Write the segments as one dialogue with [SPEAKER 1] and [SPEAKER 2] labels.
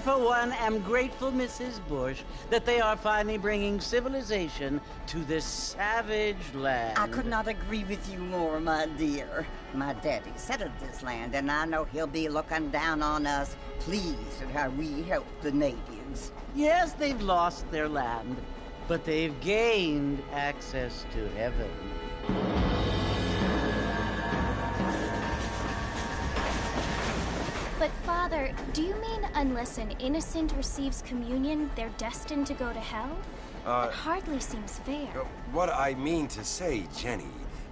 [SPEAKER 1] for one, am grateful, Mrs. Bush, that they are finally bringing civilization to this savage land.
[SPEAKER 2] I could not agree with you more, my dear. My daddy settled this land, and I know he'll be looking down on us, pleased at how we help the natives.
[SPEAKER 1] Yes, they've lost their land, but they've gained access to heaven.
[SPEAKER 3] But, Father, do you mean unless an innocent receives communion, they're destined to go to hell? That hardly seems fair.
[SPEAKER 4] What I mean to say, Jenny,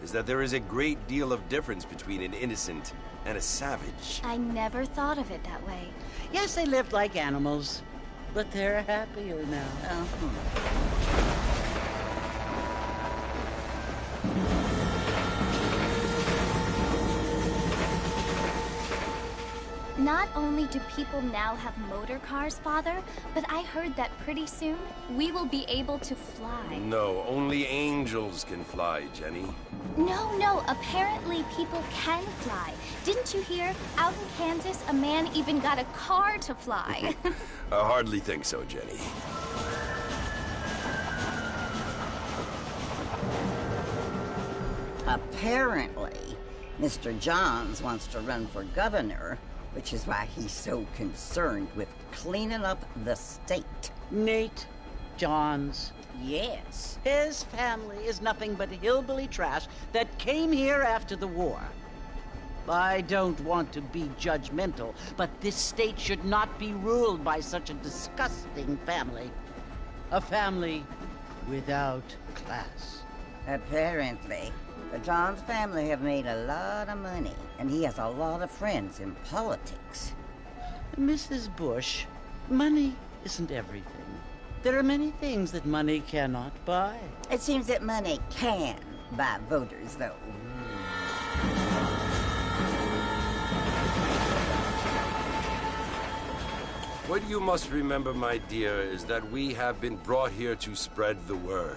[SPEAKER 4] is that there is a great deal of difference between an innocent and a savage.
[SPEAKER 3] I never thought of it that way.
[SPEAKER 1] Yes, they lived like animals, but they're happier now.
[SPEAKER 3] Not only do people now have motor cars, Father, but I heard that pretty soon we will be able to fly.
[SPEAKER 4] No, only angels can fly, Jenny.
[SPEAKER 3] No, apparently people can fly. Didn't you hear? Out in Kansas, a man even got a car to fly.
[SPEAKER 4] I hardly think so, Jenny.
[SPEAKER 2] Apparently, Mr. Johns wants to run for governor, which is why he's so concerned with cleaning up the state.
[SPEAKER 1] Nate Johns.
[SPEAKER 2] Yes.
[SPEAKER 1] His family is nothing but hillbilly trash that came here after the war. I don't want to be judgmental, but this state should not be ruled by such a disgusting family. A family without class.
[SPEAKER 2] Apparently. The Johns family have made a lot of money, and he has a lot of friends in politics.
[SPEAKER 1] Mrs. Bush, money isn't everything. There are many things that money cannot buy.
[SPEAKER 2] It seems that money can buy voters, though.
[SPEAKER 4] What you must remember, my dear, is that we have been brought here to spread the word.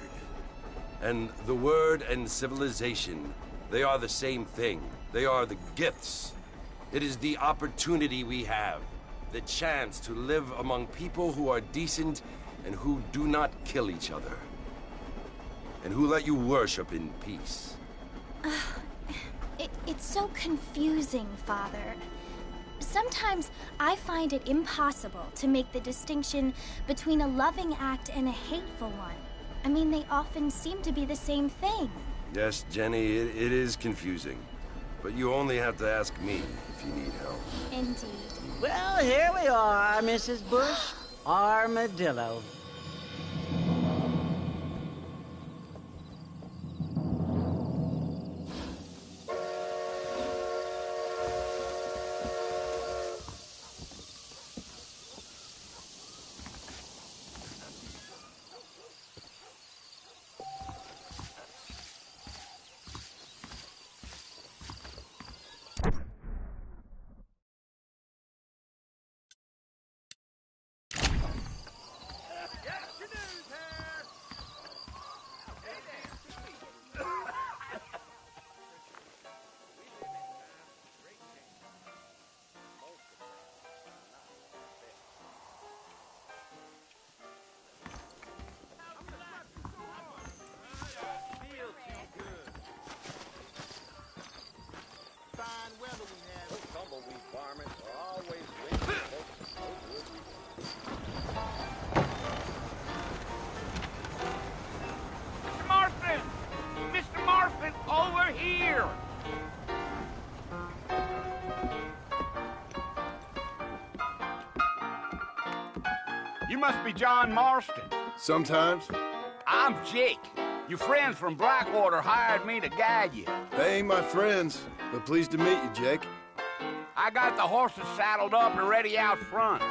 [SPEAKER 4] And the word and civilization, they are the same thing. They are the gifts. It is the opportunity we have, the chance to live among people who are decent and who do not kill each other, and who let you worship in peace.
[SPEAKER 3] It's so confusing, Father. Sometimes I find it impossible to make the distinction between a loving act and a hateful one. I mean, they often seem to be the same thing.
[SPEAKER 4] Yes, Jenny, it is confusing. But you only have to ask me if you need help.
[SPEAKER 3] Indeed.
[SPEAKER 1] Well, here we are, Mrs. Bush. Armadillo.
[SPEAKER 5] You must be John Marston.
[SPEAKER 6] Sometimes.
[SPEAKER 5] I'm Jake. Your friends from Blackwater hired me to guide you.
[SPEAKER 6] They ain't my friends, but pleased to meet you, Jake.
[SPEAKER 5] I got the horses saddled up and ready out front.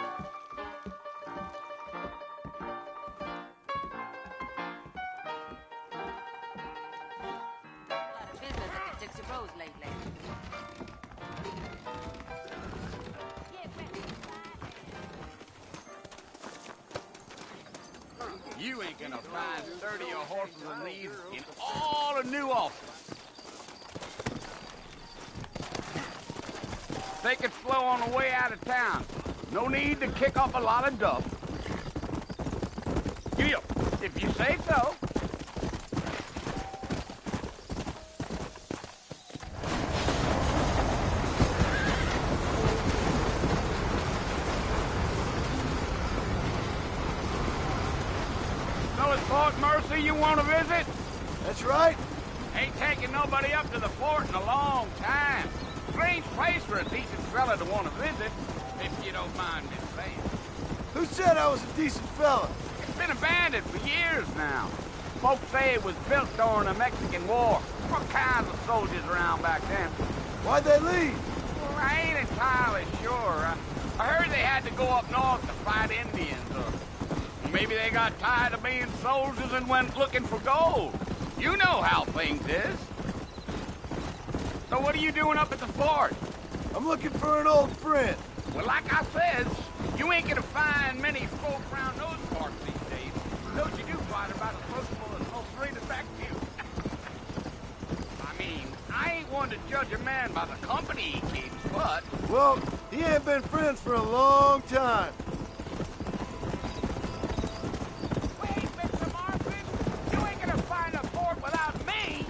[SPEAKER 5] You ain't gonna find 30 horses of these in all of New Ulster. Take it slow on the way out of town. No need to kick up a lot of dust. Giddy-up, if you say so. So it's Fort Mercy you want to visit?
[SPEAKER 6] That's right.
[SPEAKER 5] Ain't taking nobody up to the fort in a long time. Strange place for a decent fella to want to visit, if you don't mind me saying.
[SPEAKER 6] Who said I was a decent fella?
[SPEAKER 5] It's been abandoned for years now. Folks say it was built during the Mexican War. All kinds of soldiers around back then.
[SPEAKER 6] Why'd they leave?
[SPEAKER 5] Well, I ain't entirely sure. I heard they had to go up north to fight Indians, or maybe they got tired of being soldiers and went looking for gold. You know how things is. So what are you doing up at the fort?
[SPEAKER 6] I'm looking for an old friend.
[SPEAKER 5] Well, like I said, you ain't gonna find many folk around those parts these days. Those you do find about as approachable as most straight back to you. I mean, I ain't one to judge a man by the company he keeps, but...
[SPEAKER 6] Well, he ain't been friends for a long time.
[SPEAKER 5] Wait, Mr. Marston! You ain't gonna find a fort without me!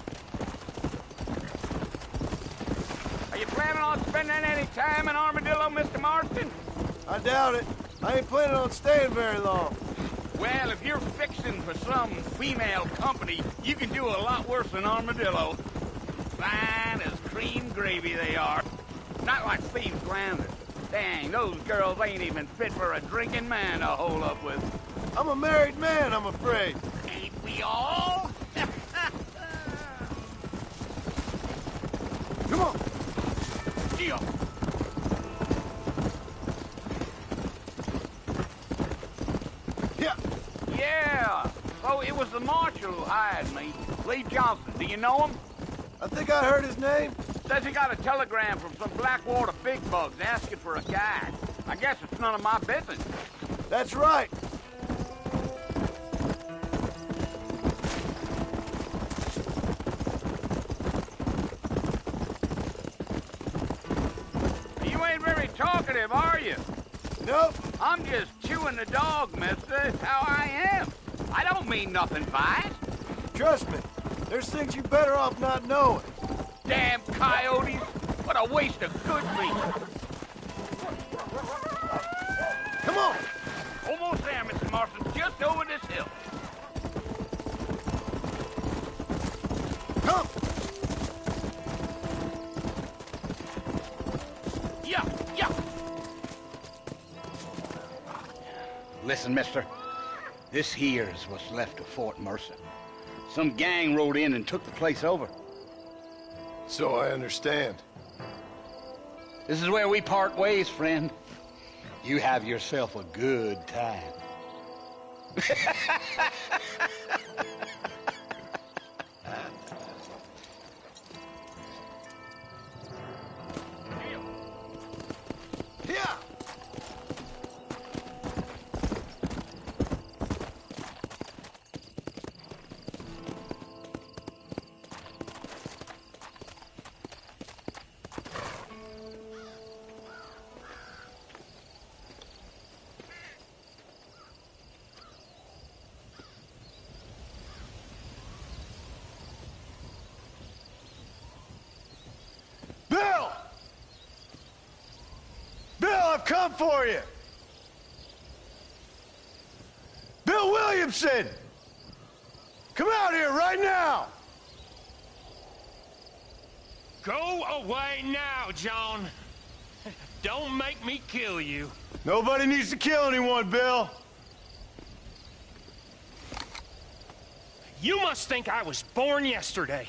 [SPEAKER 5] Are you planning on spending any time in Armadillo, Mr. Marston?
[SPEAKER 6] I doubt it. I ain't planning on staying very long.
[SPEAKER 5] Well, if you're fixing for some female company, you can do a lot worse than Armadillo. Fine as cream gravy they are. Not like Steve's Glander. Dang, those girls ain't even fit for a drinking man to hole up with.
[SPEAKER 6] I'm a married man, I'm afraid.
[SPEAKER 5] Ain't we all?
[SPEAKER 6] Come on.
[SPEAKER 5] Gio.
[SPEAKER 6] Yeah.
[SPEAKER 5] Yeah. So it was the marshal who hired me. Lee Johnson. Do you know him?
[SPEAKER 6] I think I heard his name.
[SPEAKER 5] Says he got a telegram from some Blackwater big bugs asking for a guide. I guess it's none of my business.
[SPEAKER 6] That's right.
[SPEAKER 5] You ain't very talkative, are you?
[SPEAKER 6] Nope.
[SPEAKER 5] I'm just chewing the dog, mister. It's how I am. I don't mean nothing by it.
[SPEAKER 6] Trust me. There's things you better off not knowing.
[SPEAKER 5] Damn coyotes. What a waste of good meat.
[SPEAKER 6] Come on.
[SPEAKER 5] Almost there, Mr. Marston. Just over this hill.
[SPEAKER 6] Come.
[SPEAKER 5] Yeah, yeah. Listen, mister. This here's what's left of Fort Mercer. Some gang rode in and took the place over.
[SPEAKER 6] So I understand.
[SPEAKER 5] This is where we part ways, friend. You have yourself a good time.
[SPEAKER 6] Yeah. Bill! Bill, I've come for you! Bill Williamson! Come out here right now!
[SPEAKER 7] Go away now, John. Don't make me kill you.
[SPEAKER 6] Nobody needs to kill anyone, Bill.
[SPEAKER 7] You must think I was born yesterday.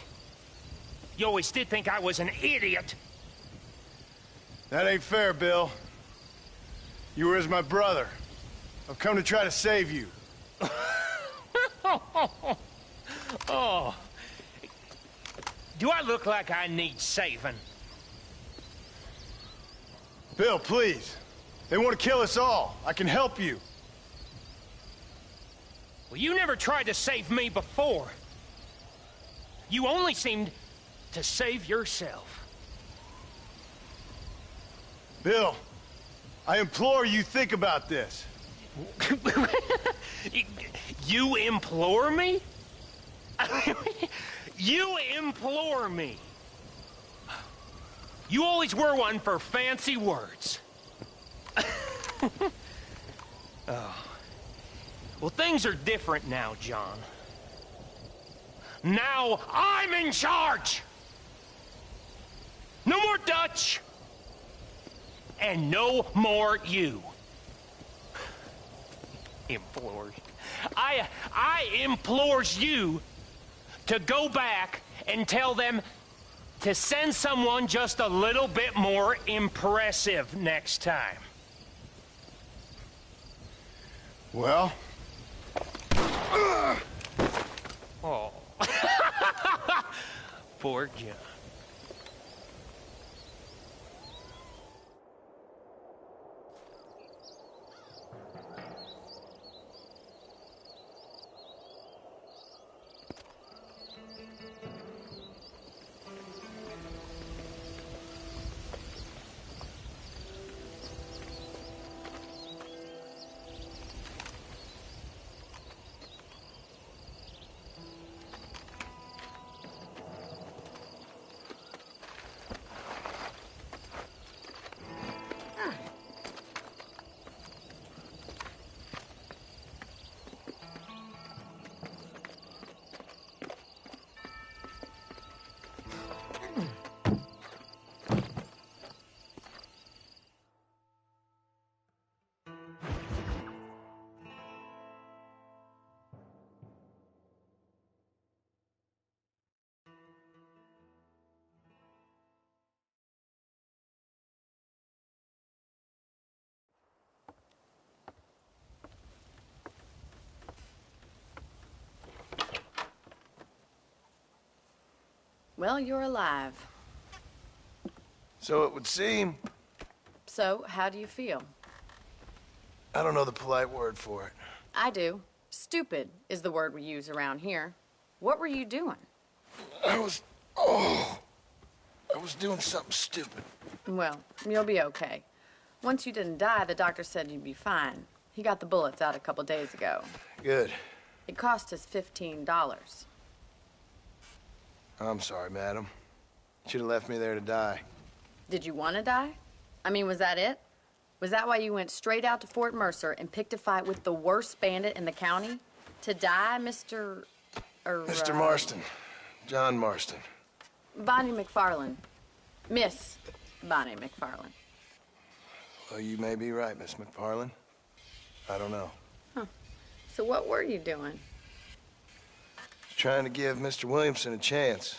[SPEAKER 7] You always did think I was an idiot.
[SPEAKER 6] That ain't fair, Bill. You were as my brother. I've come to try to save you.
[SPEAKER 7] Oh. Do I look like I need saving?
[SPEAKER 6] Bill, please. They want to kill us all. I can help you.
[SPEAKER 7] Well, you never tried to save me before. You only seemed to save yourself.
[SPEAKER 6] Bill, I implore you, think about this.
[SPEAKER 7] You implore me? You implore me. You always were one for fancy words. Oh. Well, things are different now, John. Now I'm in charge! No more Dutch! And no more you. Implores. I implores you to go back and tell them to send someone just a little bit more impressive next time.
[SPEAKER 6] Well?
[SPEAKER 7] Oh. Poor John.
[SPEAKER 8] Well, you're alive.
[SPEAKER 6] So it would seem.
[SPEAKER 8] So, how do you feel?
[SPEAKER 6] I don't know the polite word for it.
[SPEAKER 8] I do. Stupid is the word we use around here. What were you doing?
[SPEAKER 6] I was doing something stupid.
[SPEAKER 8] Well, you'll be okay. Once you didn't die, the doctor said you'd be fine. He got the bullets out a couple days ago.
[SPEAKER 6] Good.
[SPEAKER 8] It cost us $15.
[SPEAKER 6] I'm sorry, madam. Should have left me there to die.
[SPEAKER 8] Did you want to die? I mean, was that it? Was that why you went straight out to Fort Mercer and picked a fight with the worst bandit in the county? To die, Mr.
[SPEAKER 6] Mr. Marston. John Marston.
[SPEAKER 8] Bonnie McFarland. Miss Bonnie McFarland.
[SPEAKER 6] Well, you may be right, Miss McFarland. I don't know.
[SPEAKER 8] Huh. So what were you doing?
[SPEAKER 6] Trying to give Mr. Williamson a chance.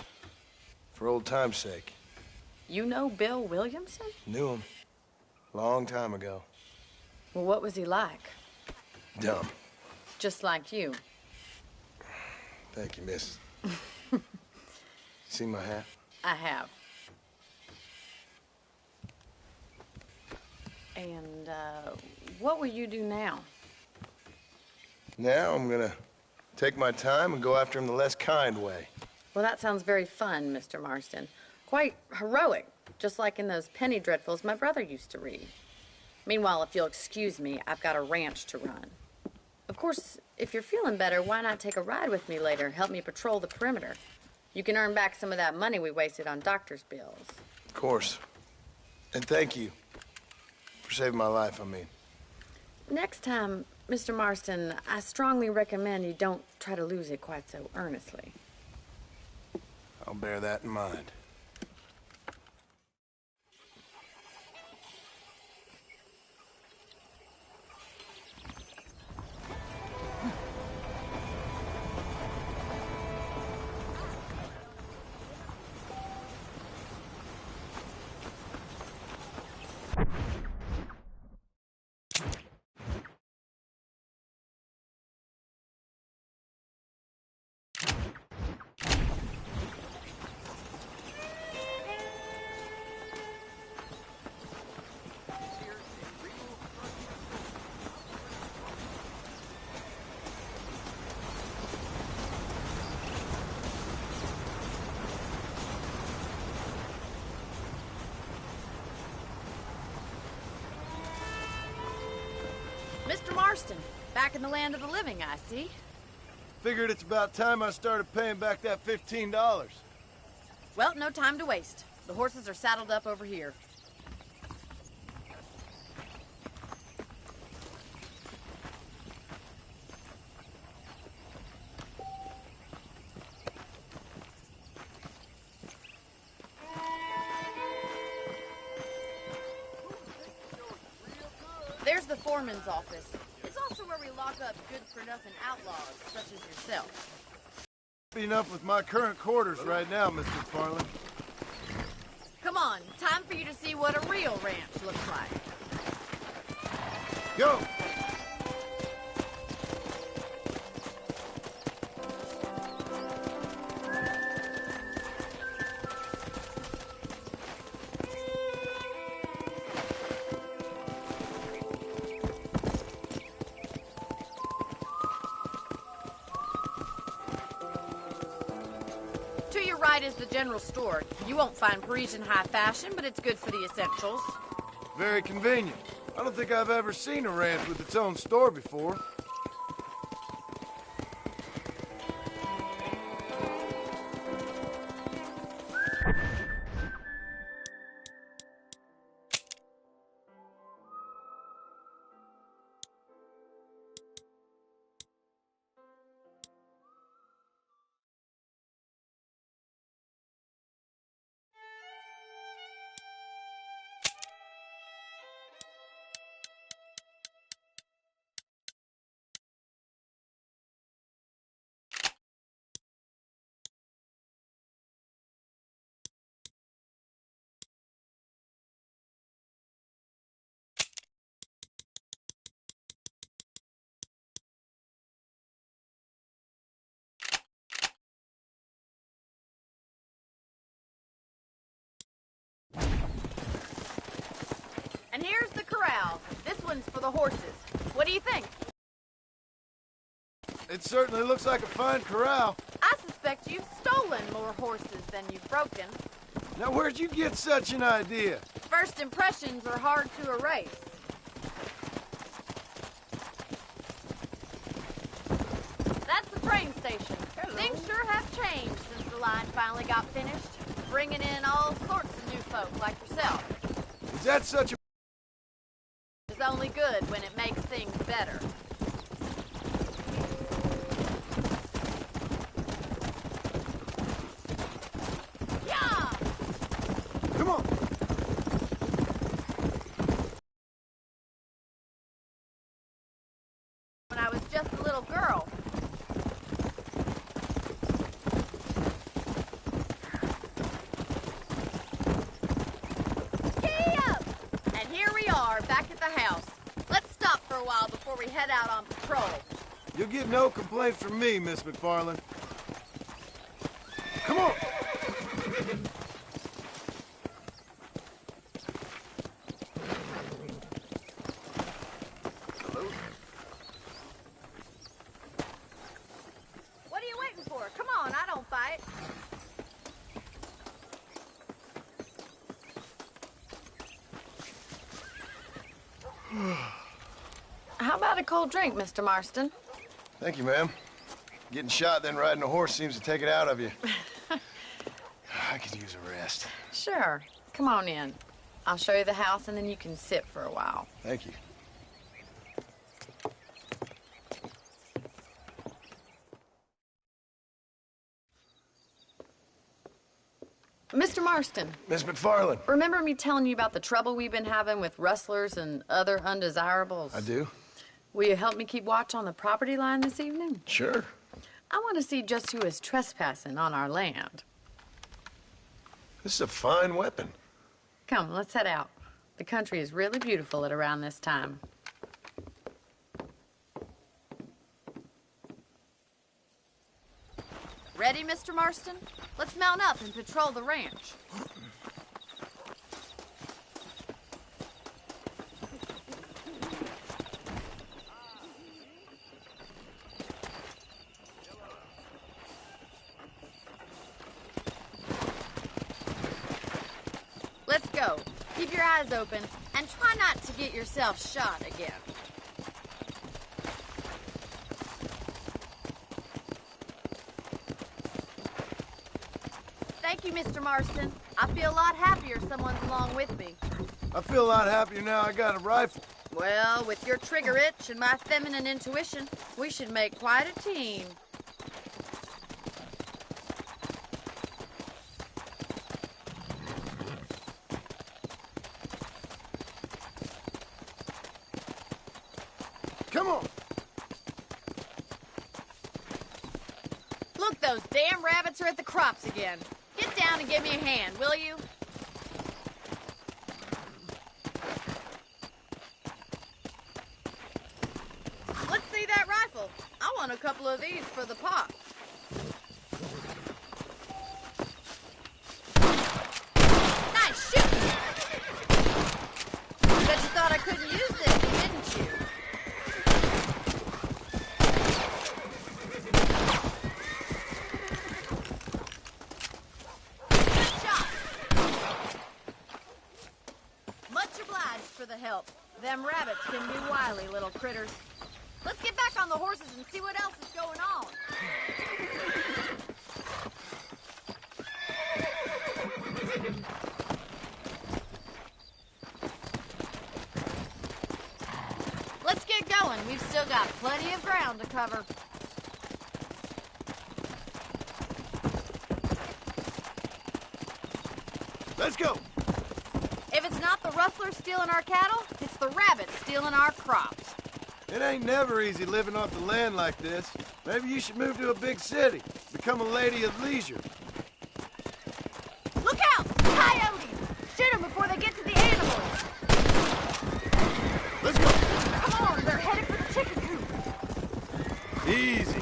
[SPEAKER 6] For old time's sake.
[SPEAKER 8] You know Bill Williamson?
[SPEAKER 6] Knew him. Long time ago.
[SPEAKER 8] Well, what was he like?
[SPEAKER 6] Dumb.
[SPEAKER 8] Just like you.
[SPEAKER 6] Thank you, miss. See my hat?
[SPEAKER 8] I have. And, what will you do now?
[SPEAKER 6] Now I'm gonna take my time and go after him the less kind way.
[SPEAKER 8] Well, that sounds very fun, Mr. Marston. Quite heroic, just like in those penny dreadfuls my brother used to read. Meanwhile, if you'll excuse me, I've got a ranch to run. Of course, if you're feeling better, why not take a ride with me later? Help me patrol the perimeter. You can earn back some of that money we wasted on doctor's bills.
[SPEAKER 6] Of course. And thank you. For saving my life, I mean.
[SPEAKER 8] Next time, Mr. Marston, I strongly recommend you don't try to lose it quite so earnestly.
[SPEAKER 6] I'll bear that in mind.
[SPEAKER 8] Marston, back in the land of the living, I see.
[SPEAKER 6] Figured it's about time I started paying back that $15.
[SPEAKER 8] Well, no time to waste. The horses are saddled up over here. There's the foreman's office. It's also where we lock up good-for-nothing outlaws, such as yourself.
[SPEAKER 6] Enough with my current quarters right now, Mr. McFarland.
[SPEAKER 8] Come on, time for you to see what a real ranch looks like.
[SPEAKER 6] Go!
[SPEAKER 8] To your right is the general store. You won't find Parisian high fashion, but it's good for the essentials.
[SPEAKER 6] Very convenient. I don't think I've ever seen a ranch with its own store before.
[SPEAKER 8] And here's the corral. This one's for the horses. What do you think?
[SPEAKER 6] It certainly looks like a fine corral.
[SPEAKER 8] I suspect you've stolen more horses than you've broken.
[SPEAKER 6] Now, where'd you get such an idea?
[SPEAKER 8] First impressions are hard to erase. That's the train station.
[SPEAKER 2] Hello.
[SPEAKER 8] Things sure have changed since the line finally got finished, bringing in all sorts of new folk like yourself.
[SPEAKER 6] Is that such a...
[SPEAKER 8] It's only good when it makes things better. Yeah!
[SPEAKER 6] Come on!
[SPEAKER 8] When I was just a little girl. Back at the house. Let's stop for a while before we head out on patrol.
[SPEAKER 6] You'll get no complaints from me, Miss McFarland. Come on! Hello?
[SPEAKER 8] What are you waiting for? Come on, I don't fight. How about a cold drink, Mr. Marston?
[SPEAKER 6] Thank you, ma'am. Getting shot, then riding a horse seems to take it out of you. I could use a rest.
[SPEAKER 8] Sure. Come on in. I'll show you the house, and then you can sit for a while.
[SPEAKER 6] Thank you.
[SPEAKER 8] Mr. Marston.
[SPEAKER 6] Miss McFarland.
[SPEAKER 8] Remember me telling you about the trouble we've been having with rustlers and other undesirables?
[SPEAKER 6] I do.
[SPEAKER 8] Will you help me keep watch on the property line this evening?
[SPEAKER 6] Sure.
[SPEAKER 8] I want to see just who is trespassing on our land.
[SPEAKER 6] This is a fine weapon.
[SPEAKER 8] Come, let's head out. The country is really beautiful at around this time. Ready, Mr. Marston? Let's mount up and patrol the ranch. Let's go. Keep your eyes open and try not to get yourself shot again. Thank you, Mr. Marston. I feel a lot happier someone's along with me.
[SPEAKER 6] I feel a lot happier now I got a rifle.
[SPEAKER 8] Well, with your trigger itch and my feminine intuition, we should make quite a team.
[SPEAKER 6] Come on.
[SPEAKER 8] Look, those damn rabbits are at the crops again. Get down and give me a hand, will you? Let's see that rifle. I want a couple of these for the pot. Nice shooting! Bet you thought I couldn't use this, didn't you? For the help. Them rabbits can be wily little critters. Let's get back on the horses and see what else is going on. Let's get going. We've still got plenty of ground to cover.
[SPEAKER 6] Let's go.
[SPEAKER 8] If it's not the rustlers stealing our cattle, it's the rabbits stealing our crops.
[SPEAKER 6] It ain't never easy living off the land like this. Maybe you should move to a big city. Become a lady of leisure.
[SPEAKER 8] Look out! Coyotes! Shoot them before they get to the animals!
[SPEAKER 6] Let's go!
[SPEAKER 8] Come on, they're headed for the chicken coop.
[SPEAKER 6] Easy.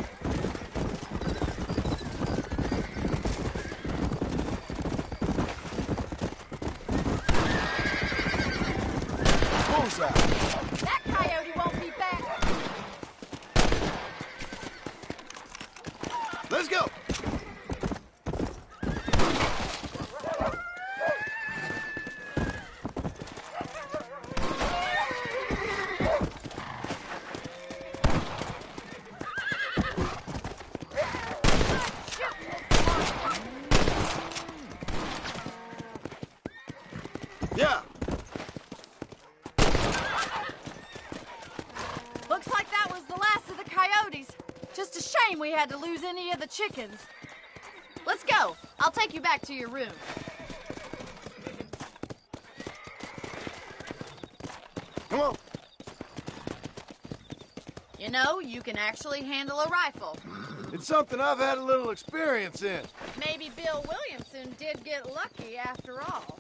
[SPEAKER 8] That coyote won't be back.
[SPEAKER 6] Let's go. Yeah.
[SPEAKER 8] Looks like that was the last of the coyotes. Just a shame we had to lose any of the chickens. Let's go. I'll take you back to your room.
[SPEAKER 6] Come on.
[SPEAKER 8] You know, you can actually handle a rifle.
[SPEAKER 6] It's something I've had a little experience in.
[SPEAKER 8] Maybe Bill Williamson did get lucky after all.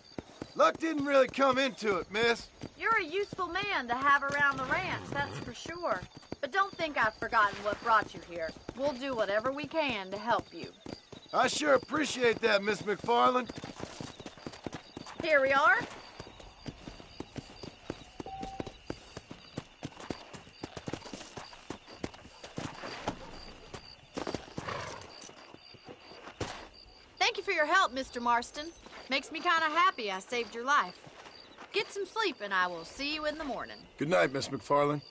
[SPEAKER 6] Luck didn't really come into it, miss.
[SPEAKER 8] You're a useful man to have around the ranch, that's for sure. But don't think I've forgotten what brought you here. We'll do whatever we can to help you.
[SPEAKER 6] I sure appreciate that, Miss McFarland.
[SPEAKER 8] Here we are. Thank you for your help, Mr. Marston. Makes me kind of happy I saved your life. Get some sleep and I will see you in the morning.
[SPEAKER 6] Good night, Miss McFarland.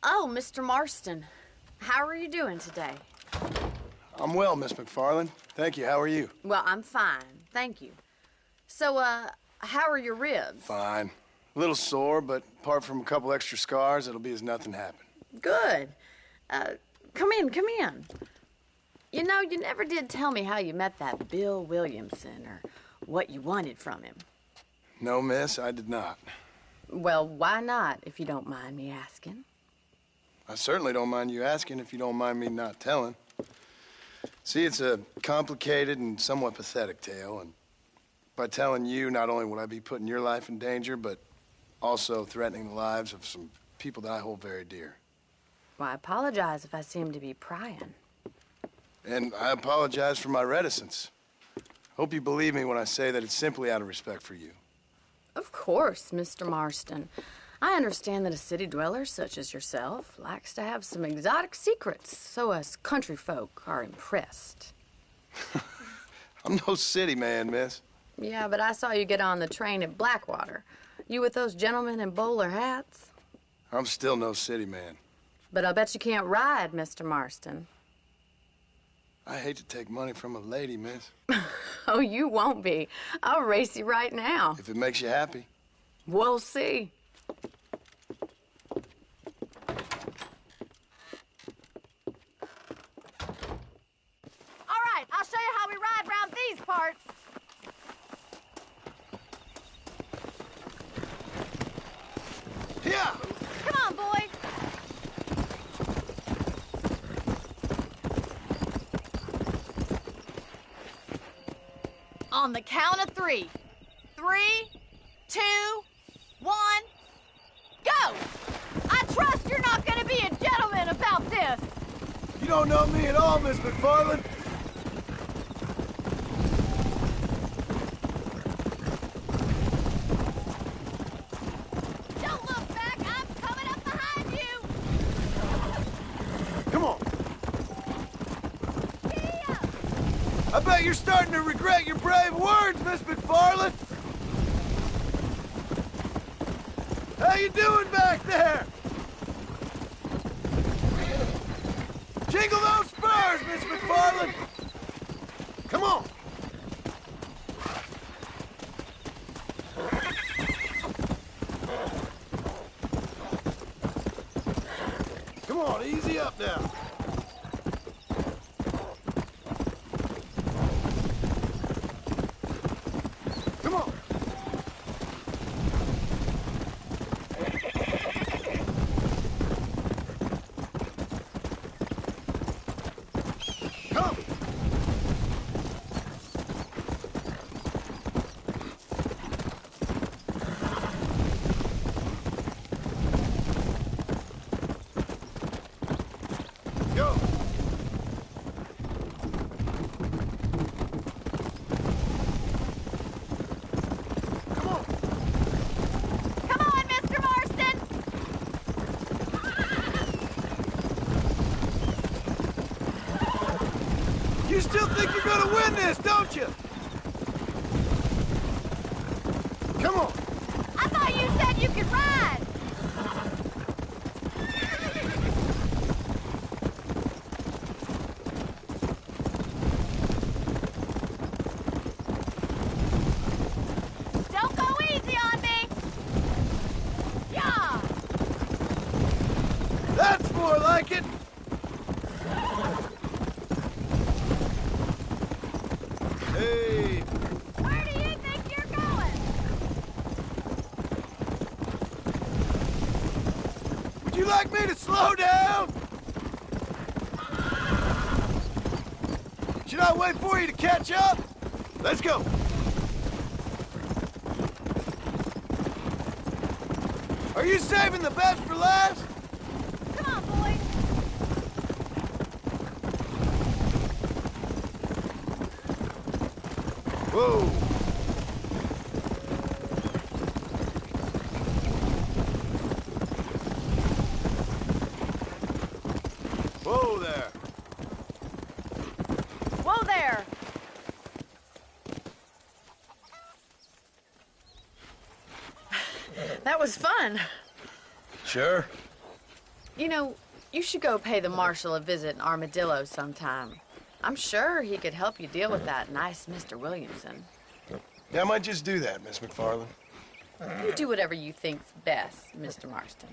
[SPEAKER 8] Oh, Mr. Marston. How are you doing today?
[SPEAKER 6] I'm well, Miss McFarland. Thank you. How are you?
[SPEAKER 8] Well, I'm fine. Thank you. So, how are your ribs?
[SPEAKER 6] Fine. A little sore, but apart from a couple extra scars, it'll be as nothing happened.
[SPEAKER 8] Good. Come in, come in. You know, you never did tell me how you met that Bill Williamson or what you wanted from him.
[SPEAKER 6] No, miss, I did not.
[SPEAKER 8] Well, why not, if you don't mind me asking?
[SPEAKER 6] I certainly don't mind you asking if you don't mind me not telling. See, it's a complicated and somewhat pathetic tale, and by telling you, not only would I be putting your life in danger, but also threatening the lives of some people that I hold very dear.
[SPEAKER 8] Well, I apologize if I seem to be prying.
[SPEAKER 6] And I apologize for my reticence. Hope you believe me when I say that it's simply out of respect for you.
[SPEAKER 8] Of course, Mr. Marston. I understand that a city dweller such as yourself likes to have some exotic secrets, so us country folk are impressed.
[SPEAKER 6] I'm no city man, miss.
[SPEAKER 8] Yeah, but I saw you get on the train at Blackwater. You with those gentlemen in bowler hats?
[SPEAKER 6] I'm still no city man.
[SPEAKER 8] But I bet you can't ride, Mr. Marston.
[SPEAKER 6] I hate to take money from a lady, miss.
[SPEAKER 8] Oh, you won't be. I'll race you right now.
[SPEAKER 6] If it makes you happy.
[SPEAKER 8] We'll see.
[SPEAKER 9] All right, I'll show you how we ride around these parts.
[SPEAKER 6] Yeah!
[SPEAKER 9] Come on, boys. On the count of 3. 3, 2, 1, go! I trust you're not gonna be a gentleman about this.
[SPEAKER 6] You don't know me at all, Miss McFarland.
[SPEAKER 9] Don't look back, I'm coming up behind you.
[SPEAKER 6] Come on.
[SPEAKER 9] Giddy up.
[SPEAKER 6] I bet you're starting to regret your brave words, Miss McFarland. How you doing back there? Jingle those spurs, Miss McFarland. Come on. Come on, easy up now. Come on. Come. Go. Come on.
[SPEAKER 9] Come on, Mr. Marston.
[SPEAKER 6] You still think you're gonna win this, don't you? Come on.
[SPEAKER 9] I thought you said you could ride. Don't go easy on me. Yeah.
[SPEAKER 6] That's more like it. Hey,
[SPEAKER 9] Where do you think you're going?
[SPEAKER 6] would you like me to slow down? Should I wait for you to catch up? Let's go. Are you saving the best for last?
[SPEAKER 9] Come on, boys.
[SPEAKER 6] Whoa. Whoa there.
[SPEAKER 9] Whoa there.
[SPEAKER 8] That was fun.
[SPEAKER 6] Sure.
[SPEAKER 8] You know, you should go pay the marshal a visit in Armadillo sometime. I'm sure he could help you deal with that nice Mr. Williamson.
[SPEAKER 6] Yeah, I might just do that, Miss McFarland.
[SPEAKER 8] You do whatever you think's best, Mr. Marston.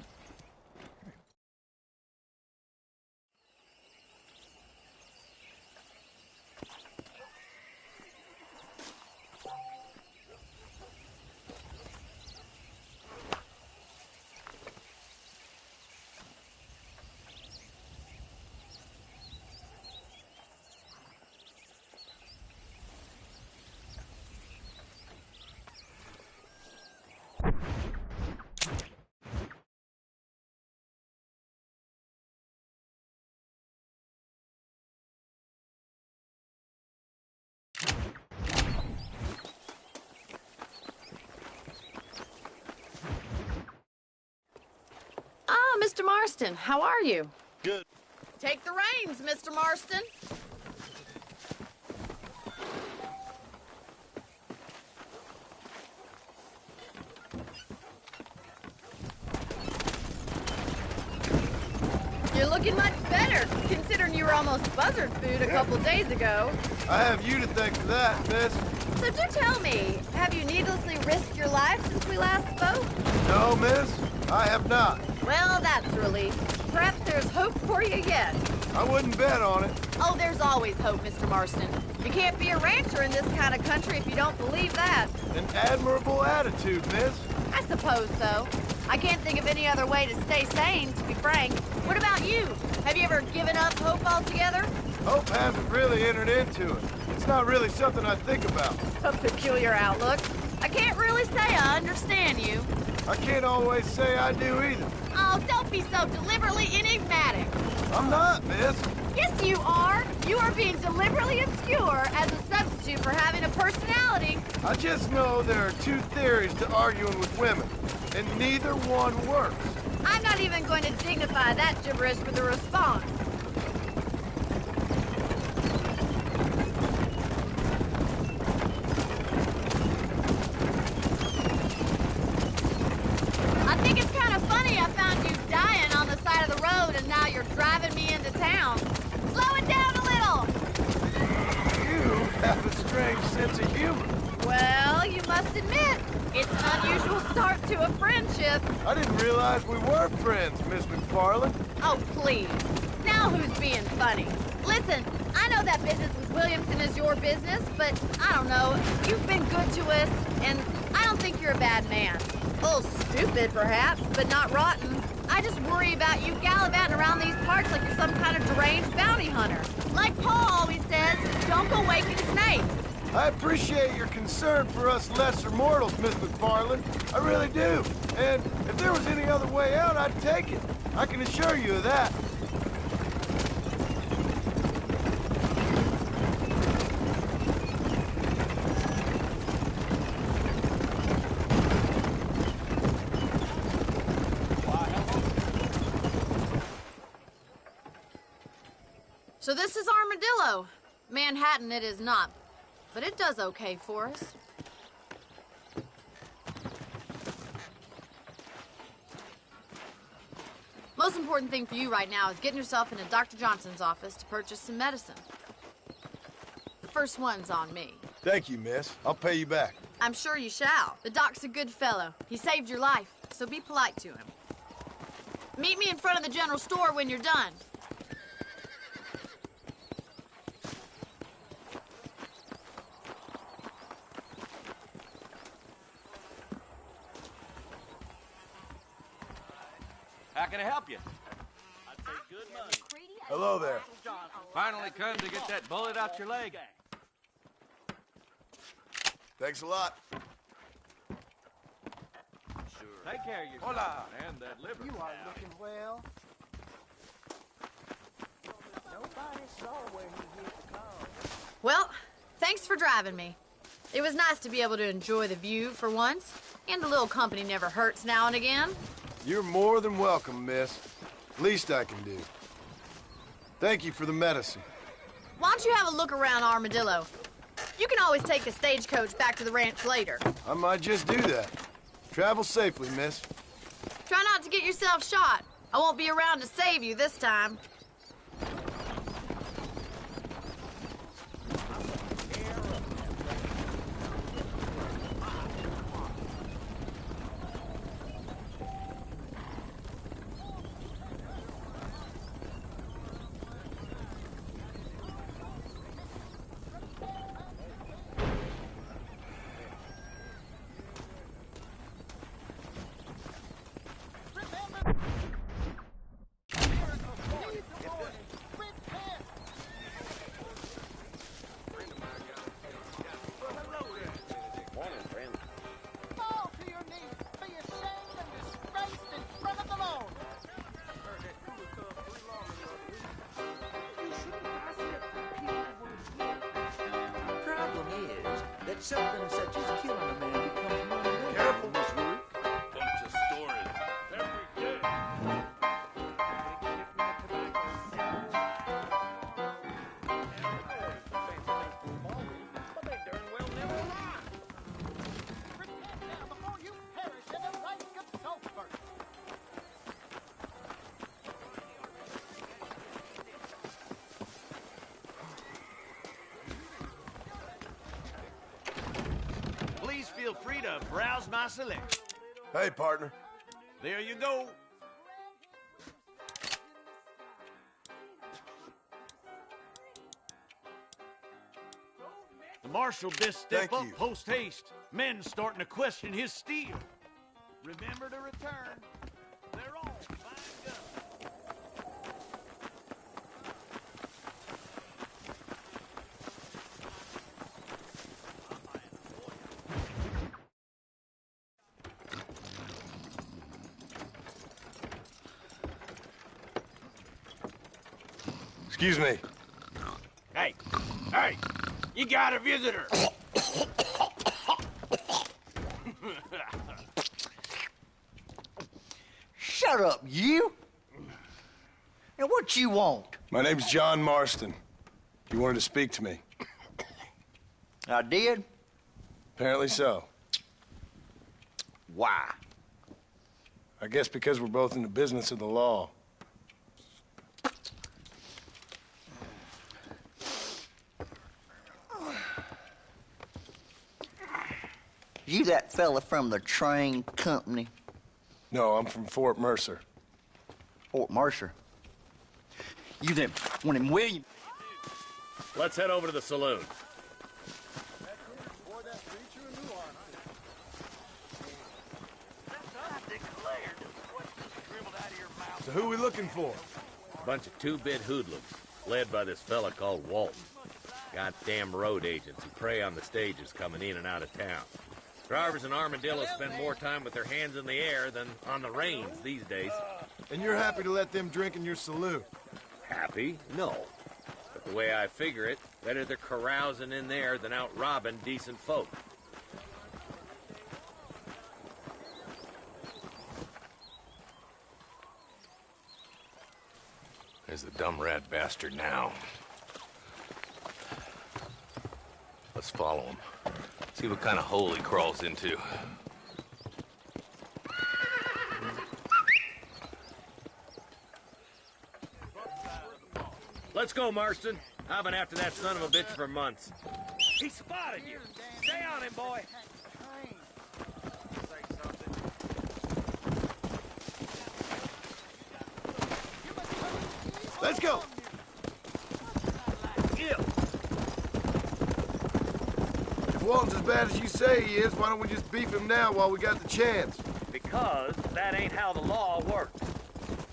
[SPEAKER 8] Mr. Marston, how are you?
[SPEAKER 6] Good.
[SPEAKER 8] Take the reins, Mr. Marston. You're looking much better, considering you were almost buzzard food a couple days ago.
[SPEAKER 6] I have you to thank for that, miss.
[SPEAKER 8] So do tell me, have you needlessly risked your life since we last spoke?
[SPEAKER 6] No, miss, I have not.
[SPEAKER 8] Well, that's a relief. Perhaps there's hope for you yet.
[SPEAKER 6] I wouldn't bet on it.
[SPEAKER 8] Oh, there's always hope, Mr. Marston. You can't be a rancher in this kind of country if you don't believe that.
[SPEAKER 6] An admirable attitude, miss.
[SPEAKER 8] I suppose so. I can't think of any other way to stay sane, to be frank. What about you? Have you ever given up hope altogether?
[SPEAKER 6] Hope hasn't really entered into it. It's not really something I think about.
[SPEAKER 8] A peculiar outlook. I can't really say I understand you.
[SPEAKER 6] I can't always say I do either.
[SPEAKER 8] Oh, don't be so deliberately enigmatic.
[SPEAKER 6] I'm not, miss.
[SPEAKER 8] Yes, you are. You are being deliberately obscure as a substitute for having a personality.
[SPEAKER 6] I just know there are two theories to arguing with women, and neither one works.
[SPEAKER 8] I'm not even going to dignify that gibberish with a response. I think it's kind of funny I found you dying on the side of the road and now you're driving me into town. Slow it down a little!
[SPEAKER 6] You have a strange sense of humor.
[SPEAKER 8] Well, you must admit, it's an unusual start to a friendship.
[SPEAKER 6] I didn't realize we were friends, Miss McFarland.
[SPEAKER 8] Oh, please. Now who's being funny? Listen, I know that business with Williamson is your business, but I don't know. You've been good to us, and I don't think you're a bad man. A little stupid, perhaps, but not rotten. I just worry about you gallivanting around these parts like you're some kind of deranged bounty hunter. Like Paul always says, don't go waking snakes.
[SPEAKER 6] I appreciate your concern for us lesser mortals, Miss McFarland. I really do. And if there was any other way out, I'd take it. I can assure you of that.
[SPEAKER 8] So this is Armadillo. Manhattan it is not, but it does okay for us. Most important thing for you right now is getting yourself into Dr. Johnson's office to purchase some medicine. The first one's on me.
[SPEAKER 6] Thank you, miss. I'll pay you back.
[SPEAKER 8] I'm sure you shall. The doc's a good fellow. He saved your life, so be polite to him. Meet me in front of the general store when you're done.
[SPEAKER 10] How can I help you?
[SPEAKER 6] Hello there.
[SPEAKER 10] Finally come to get that bullet out your leg.
[SPEAKER 6] Thanks a lot.
[SPEAKER 10] Sure. Take care of yourself. Hola. And that liver.
[SPEAKER 1] You are looking well. Nobody saw where he hit the car.
[SPEAKER 8] Well, thanks for driving me. It was nice to be able to enjoy the view for once, and a little company never hurts now and again.
[SPEAKER 6] You're more than welcome, miss. Least I can do. Thank you for the medicine.
[SPEAKER 8] Why don't you have a look around Armadillo? You can always take the stagecoach back to the ranch later.
[SPEAKER 6] I might just do that. Travel safely, miss.
[SPEAKER 8] Try not to get yourself shot.
[SPEAKER 9] I won't be around to save you this time.
[SPEAKER 11] Something such as killing a man becomes non-living. Careful in this work.
[SPEAKER 10] Bunch of stories. Every day. But they darn well never lie.
[SPEAKER 11] Repent now before you perish in the lake of sulfur.
[SPEAKER 10] Please feel free to browse my selection.
[SPEAKER 6] Hey, partner.
[SPEAKER 10] There you go. The marshal best step
[SPEAKER 6] Thank
[SPEAKER 10] up
[SPEAKER 6] you.
[SPEAKER 10] post haste. Men starting to question his steel. Remember to return. They're all fine guns.
[SPEAKER 6] Excuse me.
[SPEAKER 10] Hey, hey, you got a visitor.
[SPEAKER 11] Shut up, you! And what you want?
[SPEAKER 6] My name's John Marston. You wanted to speak to me.
[SPEAKER 11] I did?
[SPEAKER 6] Apparently so.
[SPEAKER 11] Why?
[SPEAKER 6] I guess because we're both in the business of the law.
[SPEAKER 11] You that fella from the train company?
[SPEAKER 6] No, I'm from Fort Mercer.
[SPEAKER 11] Fort Mercer? You them one in William?
[SPEAKER 10] Let's head over to the saloon.
[SPEAKER 6] So who we looking for?
[SPEAKER 12] Bunch of two-bit hoodlums, led by this fella called Walton. Goddamn road agents who prey on the stages coming in and out of town. Drivers in Armadillo spend more time with their hands in the air than on the reins these days.
[SPEAKER 6] And you're happy to let them drink in your saloon?
[SPEAKER 12] Happy? No. But the way I figure it, better they're carousing in there than out robbing decent folk. There's the dumb rat bastard now. Let's follow him. See what kind of hole he crawls into. Let's go, Marston. I've been after that son of a bitch for months. He spotted you. Stay on him, boy.
[SPEAKER 6] Let's go! If Walton's as bad as you say he is, why don't we just beef him now while we got the chance?
[SPEAKER 12] Because that ain't how the law works.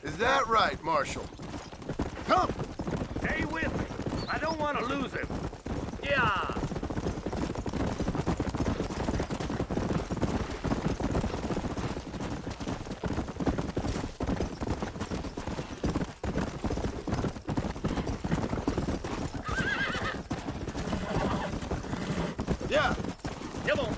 [SPEAKER 6] Is that right, Marshal? Come!
[SPEAKER 12] Stay with me. I don't want to lose him. Yeah.
[SPEAKER 6] Yeah!
[SPEAKER 12] Come on.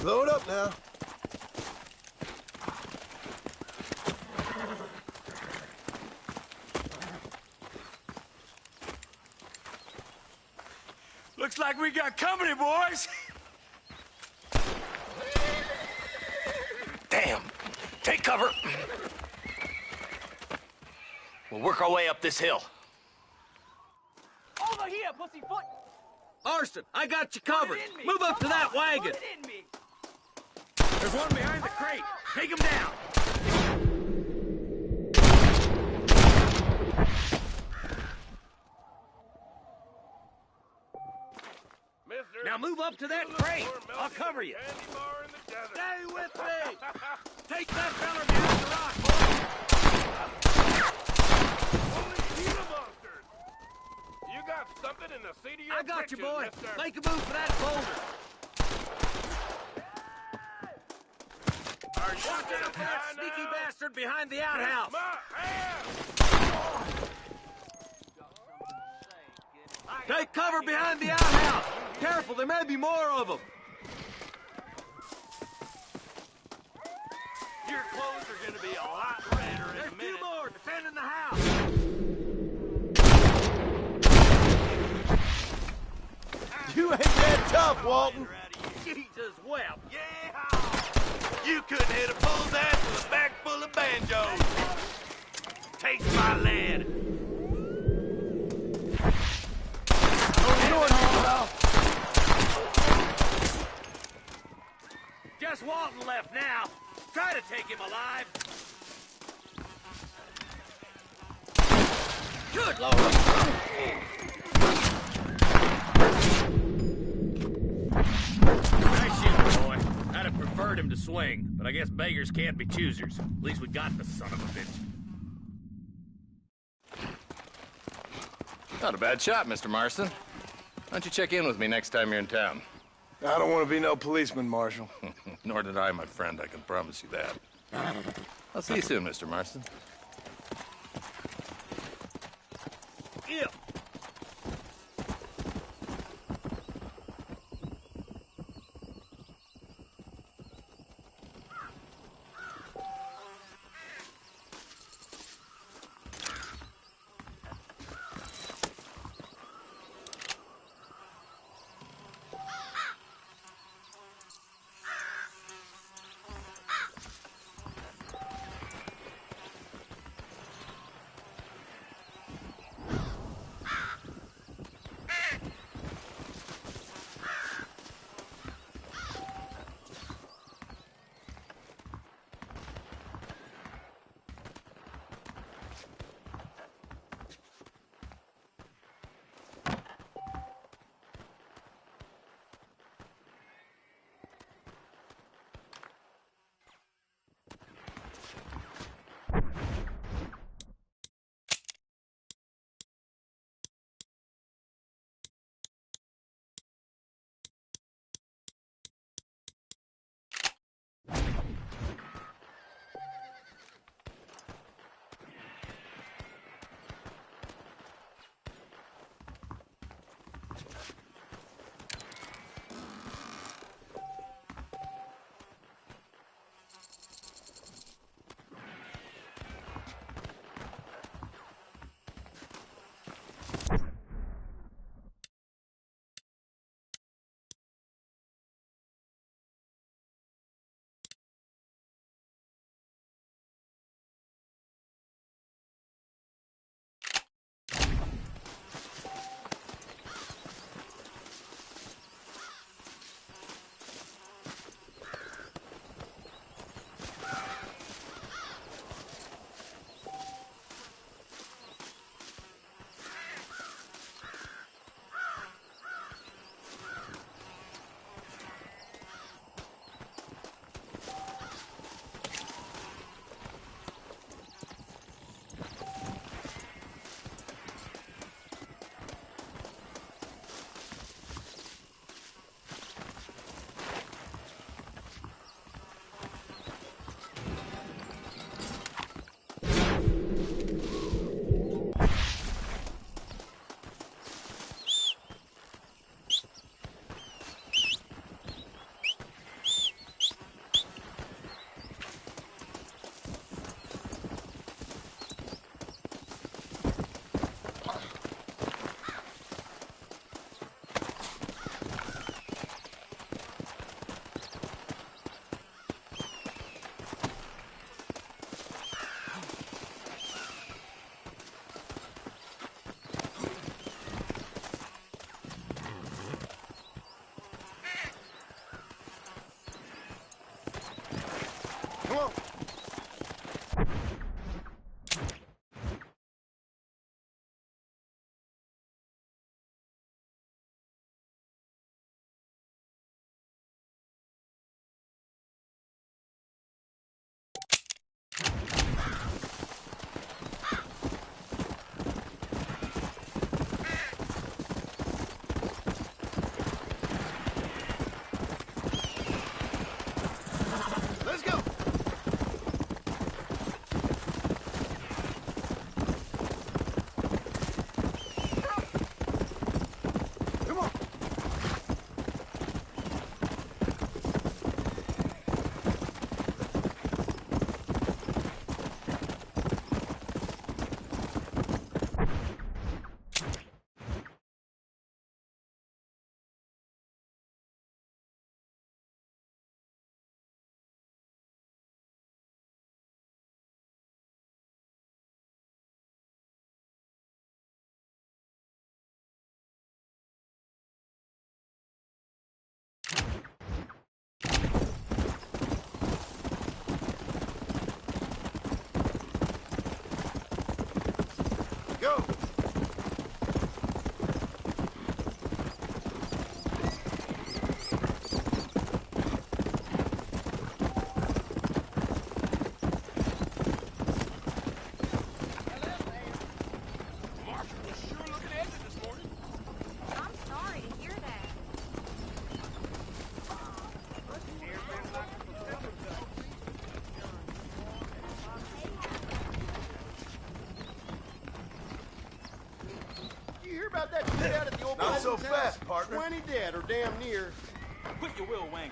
[SPEAKER 6] Blow it up now.
[SPEAKER 10] Looks like we got company, boys.
[SPEAKER 13] Damn. Take cover. We'll work our way up this hill.
[SPEAKER 9] Over here, pussyfoot!
[SPEAKER 12] Marston, I got you covered. Move up to that wagon.
[SPEAKER 9] Put it in me.
[SPEAKER 12] There's one behind the crate. Take him down. Now move up to that crate. I'll cover you.
[SPEAKER 10] Stay with me.
[SPEAKER 12] Take that fella behind the rock, boy.
[SPEAKER 4] Holy Gila monsters! You got something in the seat of your
[SPEAKER 12] I got you,
[SPEAKER 4] britches,
[SPEAKER 12] boy.
[SPEAKER 4] mister.
[SPEAKER 12] Make a move for that boulder.
[SPEAKER 4] Are you
[SPEAKER 12] Watch out for that
[SPEAKER 4] now?
[SPEAKER 12] sneaky bastard behind the outhouse.
[SPEAKER 4] My ass!
[SPEAKER 12] Take cover behind the outhouse. Careful, there may be more of them.
[SPEAKER 10] Your clothes are gonna be a lot redder in
[SPEAKER 12] There's
[SPEAKER 10] a minute.
[SPEAKER 12] two more defending the house.
[SPEAKER 6] You ain't that tough, Walton.
[SPEAKER 12] Jesus wept.
[SPEAKER 10] Yeah! You couldn't hit a bull's ass with a bag full of banjos. Taste my lead.
[SPEAKER 12] Just Walton left now. Try to take him alive. Good Lord. Nice shooting, boy. I'd have preferred him to swing, but I guess beggars can't be choosers. At least we got the son of a bitch.
[SPEAKER 14] Not a bad shot, Mr. Marston. Why don't you check in with me next time you're in town?
[SPEAKER 6] I don't want to be no policeman, Marshal.
[SPEAKER 14] Nor did I, my friend. I can promise you that. I'll see you soon, Mr. Marston.
[SPEAKER 12] Yeah.
[SPEAKER 15] about that shit out at the old
[SPEAKER 11] Not so
[SPEAKER 15] Biden's
[SPEAKER 11] fast,
[SPEAKER 15] house?
[SPEAKER 11] partner.
[SPEAKER 15] 20 dead or damn near.
[SPEAKER 10] Quit your will wanging.